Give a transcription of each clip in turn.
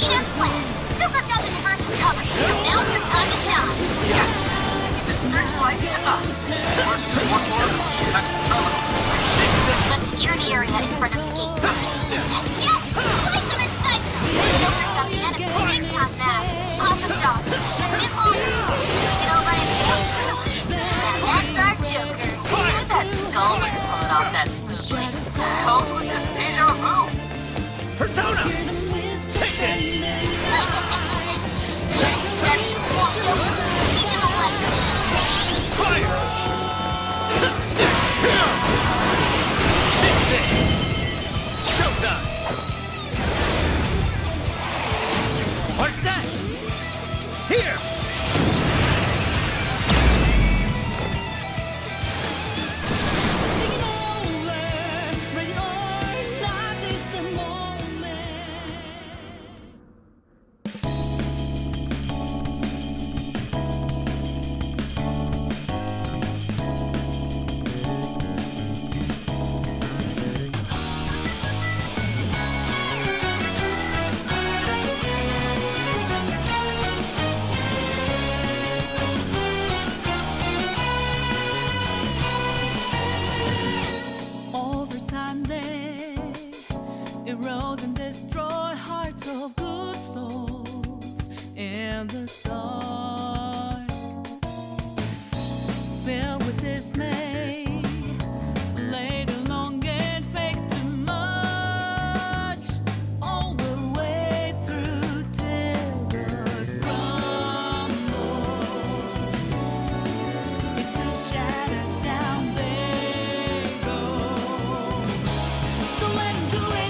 proceed as planned. Cooper's got the diversion covered, so now's your time to shine. Yes. The searchlights to us. First support floor, she backs the terminal. Let's secure the area in front of the gate first. Yes! Slice them and dice them! Cooper's got the enemy big time back. Awesome job. Just a bit longer. Doing it all by himself, too. And that's our Joker. Look at that skull we're pulling off that smoothly. Hell's with this deja vu. Persona! Take this! Starting to swamp Joker. Teach him a lesson. Fire! This thing! Showtime! Are set! Here! Erode and destroy hearts of good souls in the dark, filled with dismay, laid along and fake too much, all the way through till the crumble. It just shattered down they go. Don't let 'em do it.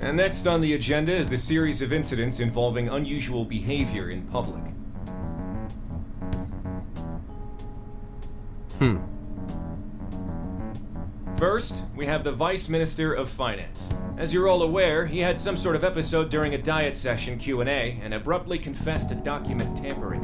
And next on the agenda is the series of incidents involving unusual behavior in public. First, we have the Vice Minister of Finance. As you're all aware, he had some sort of episode during a diet session Q&A and abruptly confessed to document tampering.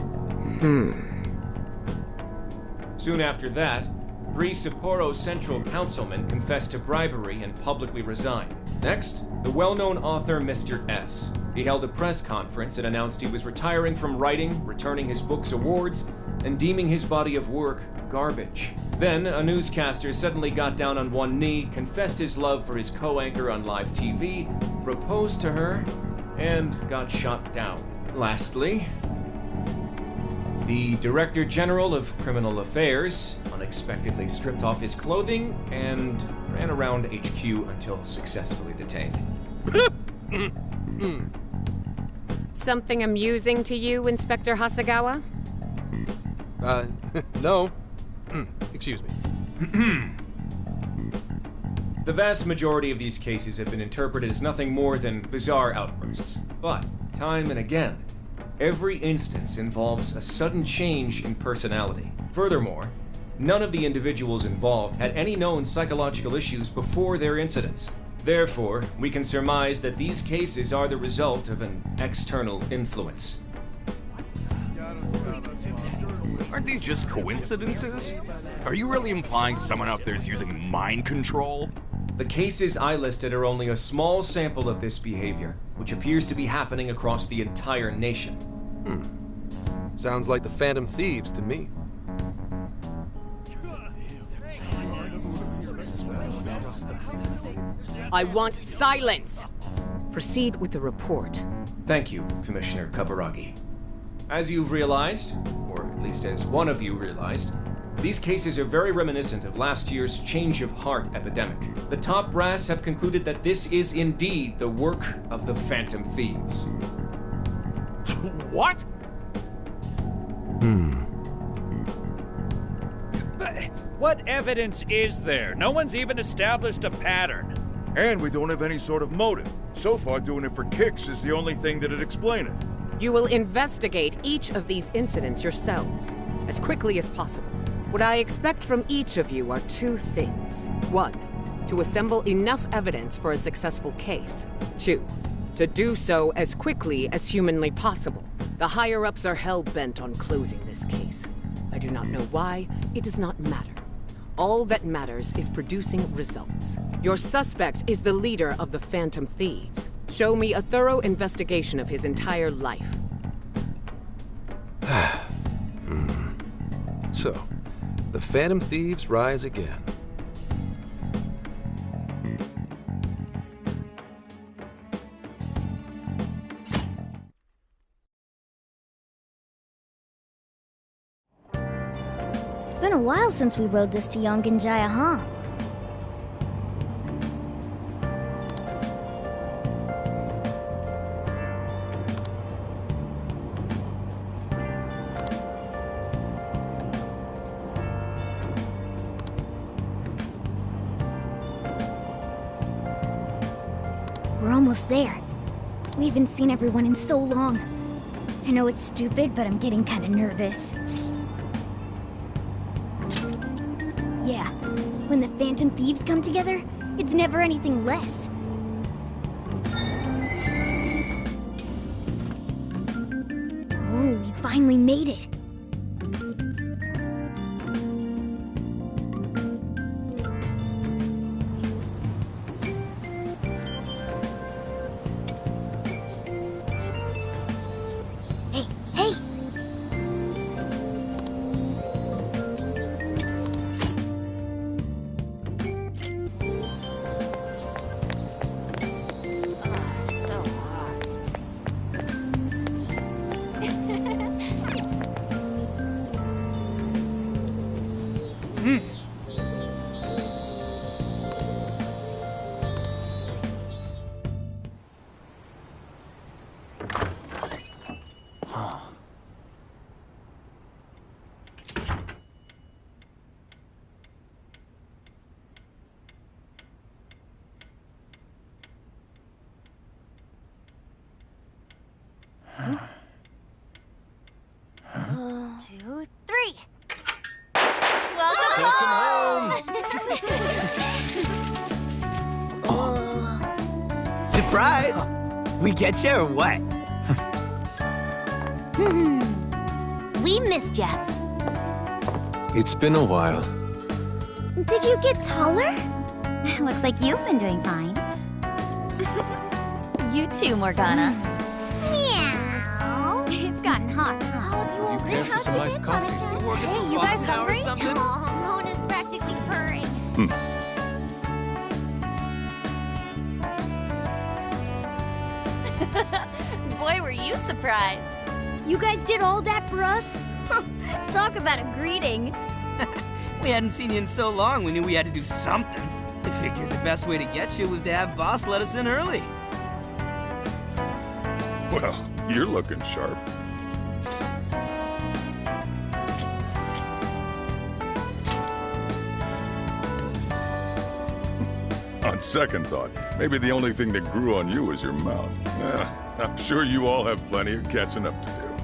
Soon after that, 3 Sapporo Central councilmen confessed to bribery and publicly resigned. Next, the well-known author Mr. S. He held a press conference and announced he was retiring from writing, returning his book's awards, and deeming his body of work garbage. Then, a newscaster suddenly got down on one knee, confessed his love for his co-anchor on live TV, proposed to her, and got shot down. Lastly, the Director General of Criminal Affairs unexpectedly stripped off his clothing and ran around HQ until successfully detained. Something amusing to you, Inspector Hasagawa? No. Excuse me. The vast majority of these cases have been interpreted as nothing more than bizarre outbursts. But, time and again, Every instance involves a sudden change in personality. Furthermore, none of the individuals involved had any known psychological issues before their incidents. Therefore, we can surmise that these cases are the result of an external influence. Aren't these just coincidences? Are you really implying someone out there is using mind control? The cases I listed are only a small sample of this behavior, which appears to be happening across the entire nation. Sounds like the Phantom Thieves to me. I want silence! Proceed with the report. Thank you, Commissioner Kaburagi. As you've realized, or at least as one of you realized, these cases are very reminiscent of last year's change of heart epidemic. The top brass have concluded that this is indeed the work of the Phantom Thieves. What? But what evidence is there? No one's even established a pattern. And we don't have any sort of motive. So far, doing it for kicks is the only thing that'd explain it. You will investigate each of these incidents yourselves, as quickly as possible. What I expect from each of you are two things. 1, to assemble enough evidence for a successful case. 2, to do so as quickly as humanly possible. The higher-ups are hell-bent on closing this case. I do not know why. It does not matter. All that matters is producing results. Your suspect is the leader of the Phantom Thieves. Show me a thorough investigation of his entire life. So, the Phantom Thieves rise again. It's been a while since we rode this to Yongenjaya, huh? We're almost there. We haven't seen everyone in so long. I know it's stupid, but I'm getting kind of nervous. Yeah, when the Phantom Thieves come together, it's never anything less. Oh, we finally made it. Hey, hey! Two, three. Welcome home! Surprise! We get you or what? We missed ya. It's been a while. Did you get taller? Looks like you've been doing fine. You too, Morgana. Meow. It's gotten hot. How have you all You care for some iced coffee? Hey, you guys hungry? Oh, Mona's practically purring. Boy, were you surprised. You guys did all that for us? Talk about a greeting. We hadn't seen you in so long, we knew we had to do something. I figured the best way to get you was to have Boss let us in early. Well, you're looking sharp. On second thought, maybe the only thing that grew on you was your mouth. I'm sure you all have plenty of catching up to do.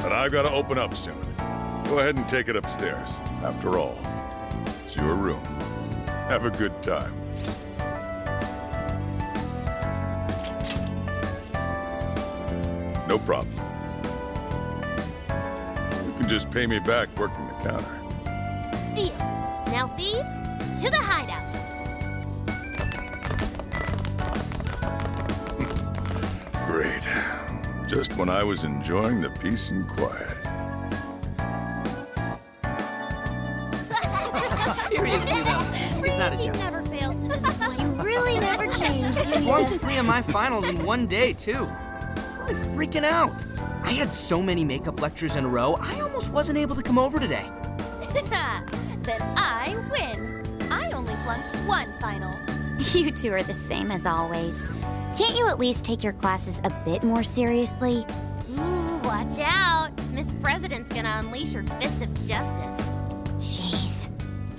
But I've got to open up soon. Go ahead and take it upstairs. After all, it's your room. Have a good time. No problem. You can just pay me back working the counter. Deal. Now, thieves, to the hideout. Great. Just when I was enjoying the peace and quiet. Seriously, though. It's not a joke. Never fails to disappoint. You really never changed, I do won you? 3 of my finals in one day, too. I'm freaking out. I had so many makeup lectures in a row, I almost wasn't able to come over today. Then I win. I only flunked 1 final. You two are the same as always. Can't you at least take your classes a bit more seriously? Ooh, watch out. Miss President's gonna unleash her fist of justice. Jeez.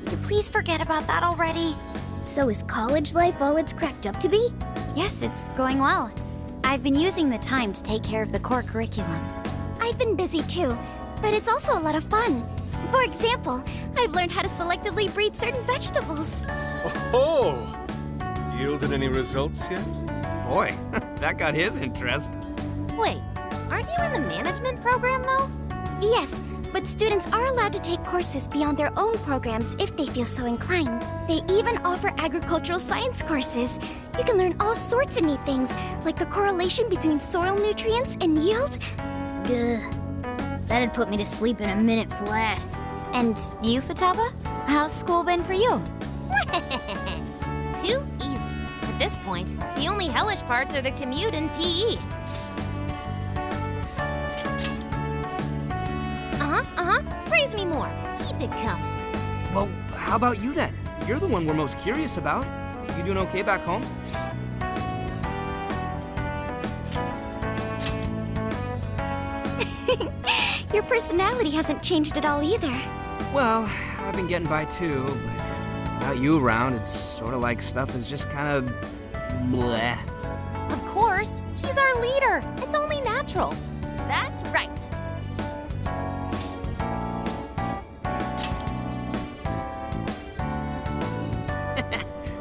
Could you please forget about that already? So is college life all it's cracked up to be? Yes, it's going well. I've been using the time to take care of the core curriculum. I've been busy too, but it's also a lot of fun. For example, I've learned how to selectively breed certain vegetables. Oh! Yielded any results yet? Boy, that got his interest. Wait, aren't you in the management program, though? Yes, but students are allowed to take courses beyond their own programs if they feel so inclined. They even offer agricultural science courses. You can learn all sorts of neat things, like the correlation between soil nutrients and yield. Ugh. That'd put me to sleep in a minute flat. And you, Futaba? How's school been for you? Too easy. At this point, the only hellish parts are the commute and PE. Praise me more. Keep it coming. Well, how about you then? You're the one we're most curious about. You doing okay back home? Your personality hasn't changed at all either. Well, I've been getting by too, but without you around, it's sort of like stuff is just kind of bleh. Of course. He's our leader. It's only natural. That's right.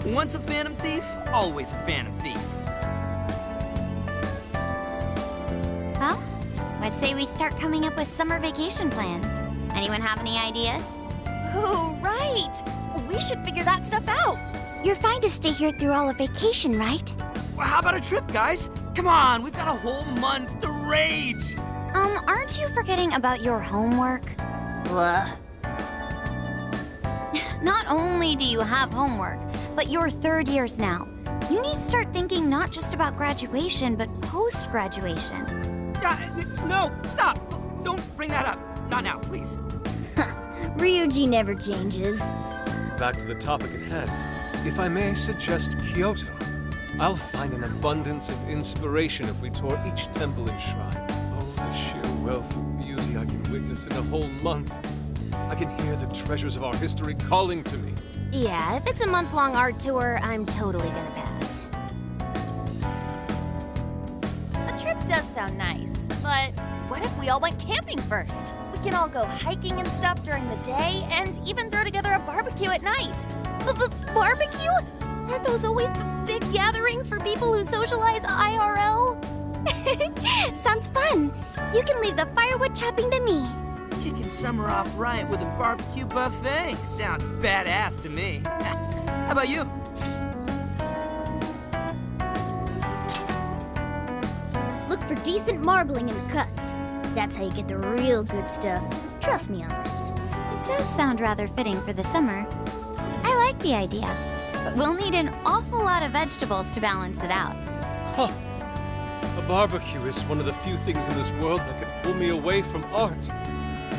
Once a phantom thief, always a phantom thief. Well, I'd say we start coming up with summer vacation plans. Anyone have any ideas? Oh, right. We should figure that stuff out. You're fine to stay here through all of vacation, right? Well, how about a trip, guys? Come on, we've got a whole month to rage. Aren't you forgetting about your homework? Blah. Not only do you have homework, but you're 3rd years now. You need to start thinking not just about graduation, but post-graduation. No, stop. Don't bring that up. Not now, please. Ryuji never changes. Back to the topic at hand. If I may suggest Kyoto, I'll find an abundance of inspiration if we tour each temple and shrine. Oh, the sheer wealth of beauty I can witness in a whole month. I can hear the treasures of our history calling to me. Yeah, if it's a month-long art tour, I'm totally gonna pass. A trip does sound nice, but what if we all went camping first? We can all go hiking and stuff during the day, and even throw together a barbecue at night. Barbecue? Aren't those always big gatherings for people who socialize IRL? Sounds fun. You can leave the firewood chopping to me. Kicking summer off right with a barbecue buffet. Sounds badass to me. How about you? Look for decent marbling in the cuts. That's how you get the real good stuff. Trust me on this. It does sound rather fitting for the summer. I like the idea, but we'll need an awful lot of vegetables to balance it out. Huh. A barbecue is one of the few things in this world that can pull me away from art.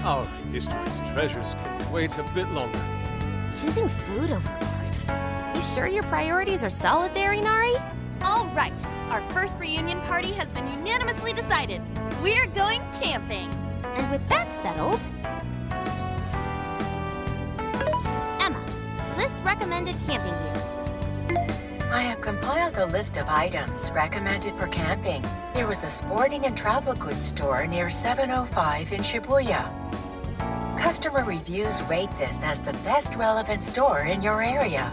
Our history's treasures can wait a bit longer. Choosing food over art. You sure your priorities are solid there, Inari? All right. Our first reunion party has been unanimously decided. We're going camping. And with that settled... Emma, list recommended camping gear. I have compiled a list of items recommended for camping. There was a sporting and travel goods store near 705 in Shibuya. Customer reviews rate this as the best relevant store in your area.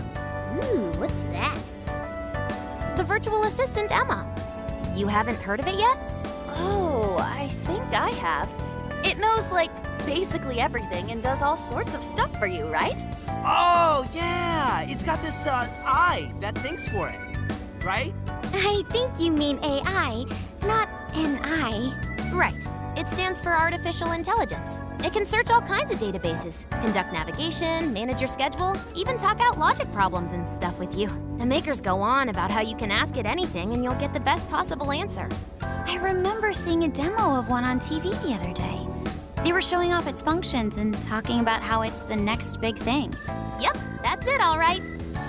Ooh, what's that? The virtual assistant, Emma. You haven't heard of it yet? Oh, I think I have. It knows, like, basically everything and does all sorts of stuff for you, right? Oh, yeah! It's got this, eye that thinks for it, right? I think you mean AI, not an eye. Right. It stands for Artificial Intelligence. It can search all kinds of databases, conduct navigation, manage your schedule, even talk out logic problems and stuff with you. The makers go on about how you can ask it anything and you'll get the best possible answer. I remember seeing a demo of one on TV the other day. They were showing off its functions and talking about how it's the next big thing. Yep, that's it, all right.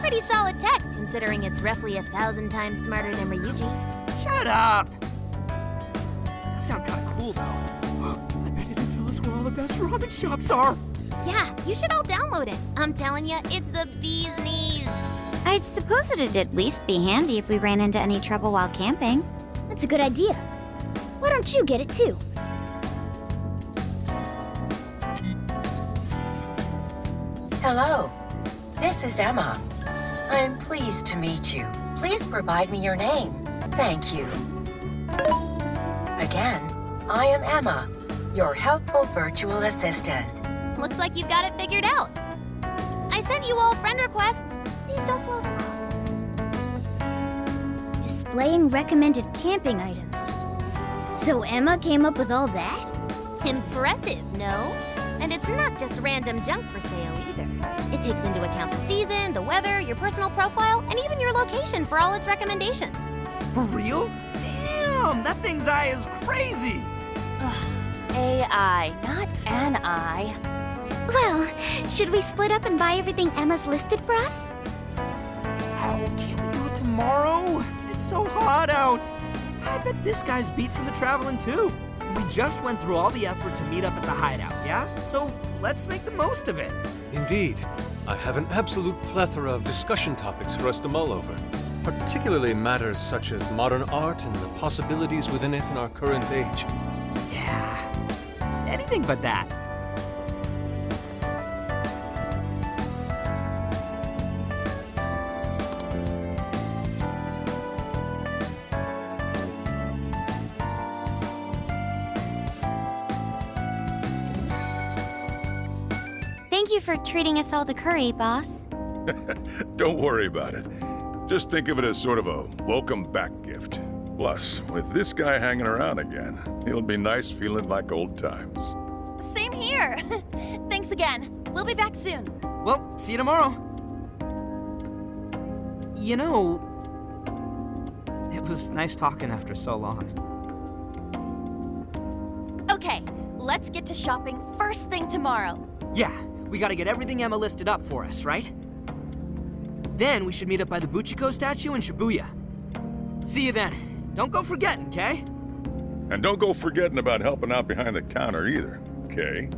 Pretty solid tech, considering it's roughly 1,000 times smarter than Ryuji. Shut up! That sounds kind of cool, though. I bet it'll tell us where all the best ramen shops are. Yeah, you should all download it. I'm telling you, it's the bee's knees. I suppose it'd at least be handy if we ran into any trouble while camping. That's a good idea. Why don't you get it too? Hello, this is Emma. I'm pleased to meet you. Please provide me your name. Thank you. Again, I am Emma, your helpful virtual assistant. Looks like you've got it figured out. I sent you all friend requests. Please don't blow them off. Displaying recommended camping items. So Emma came up with all that? Impressive, no? And it's not just random junk for sale either. It takes into account the season, the weather, your personal profile, and even your location for all its recommendations. For real? Damn, that thing's eye is crazy! AI, not an eye. Well, should we split up and buy everything Emma's listed for us? Oh, can't we do it tomorrow? It's so hot out. I bet this guy's beat from the traveling too. We just went through all the effort to meet up at the hideout, yeah? So let's make the most of it. Indeed. I have an absolute plethora of discussion topics for us to mull over, particularly matters such as modern art and the possibilities within it in our current age. Yeah, anything but that. Thank you for treating us all to curry, boss. Don't worry about it. Just think of it as sort of a welcome back gift. Plus, with this guy hanging around again, it'll be nice feeling like old times. Same here. Thanks again. We'll be back soon. Well, see you tomorrow. You know, it was nice talking after so long. Okay, let's get to shopping first thing tomorrow. Yeah, we gotta get everything Emma listed up for us, right? Then we should meet up by the Buchiko statue in Shibuya. See you then. Don't go forgetting, okay? And don't go forgetting about helping out behind the counter either, okay?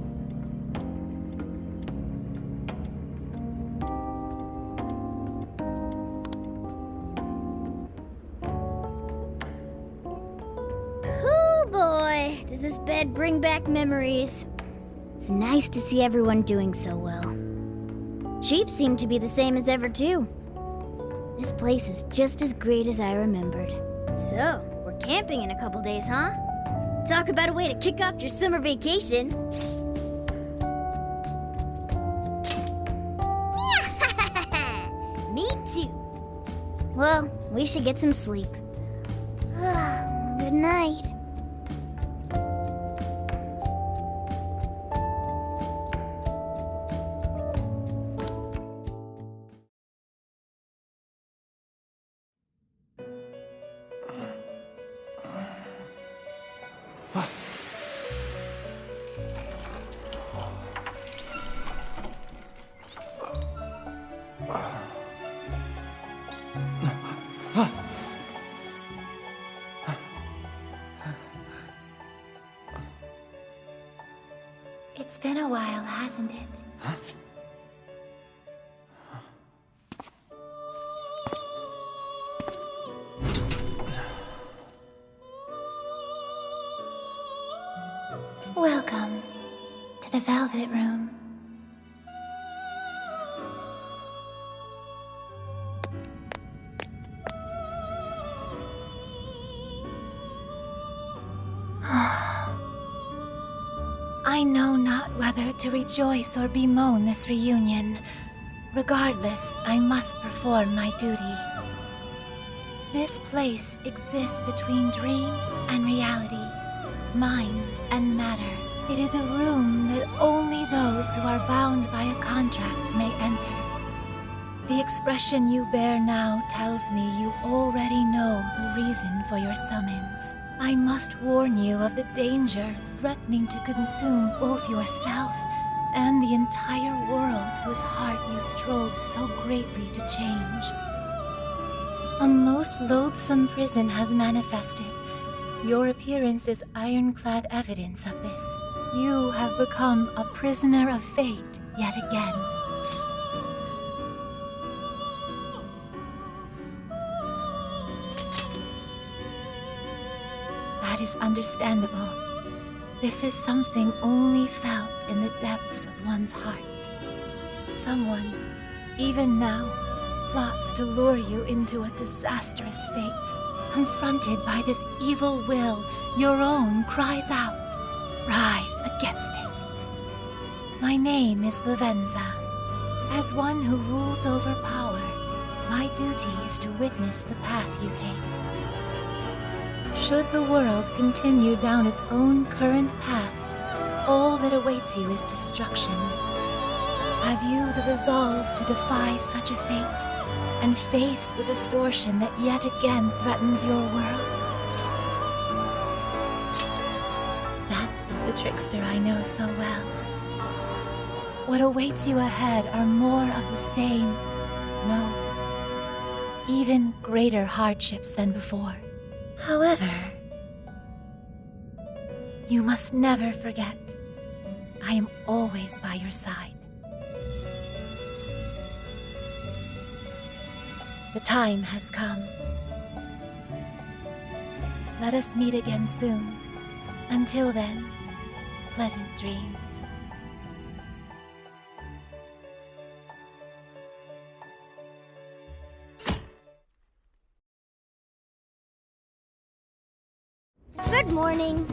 Oh boy, does this bed bring back memories. It's nice to see everyone doing so well. Chief seemed to be the same as ever, too. This place is just as great as I remembered. So, we're camping in a couple days, huh? Talk about a way to kick off your summer vacation. Me too. Well, we should get some sleep. Good night. It's been a while, hasn't it? Velvet Room. I know not whether to rejoice or bemoan this reunion. Regardless, I must perform my duty. This place exists between dream and reality, mind and matter. It is a room that only those who are bound by a contract may enter. The expression you bear now tells me you already know the reason for your summons. I must warn you of the danger threatening to consume both yourself and the entire world whose heart you strove so greatly to change. A most loathsome prison has manifested. Your appearance is ironclad evidence of this. You have become a prisoner of fate yet again. That is understandable. This is something only felt in the depths of one's heart. Someone, even now, plots to lure you into a disastrous fate. Confronted by this evil will, your own cries out. Rise against it. My name is Lavenza. As one who rules over power, my duty is to witness the path you take. Should the world continue down its own current path, all that awaits you is destruction. Have you the resolve to defy such a fate and face the distortion that yet again threatens your world? That is the trickster I know so well. What awaits you ahead are more of the same, no, even greater hardships than before. However, you must never forget, I am always by your side. The time has come. Let us meet again soon. Until then, pleasant dreams. Good morning.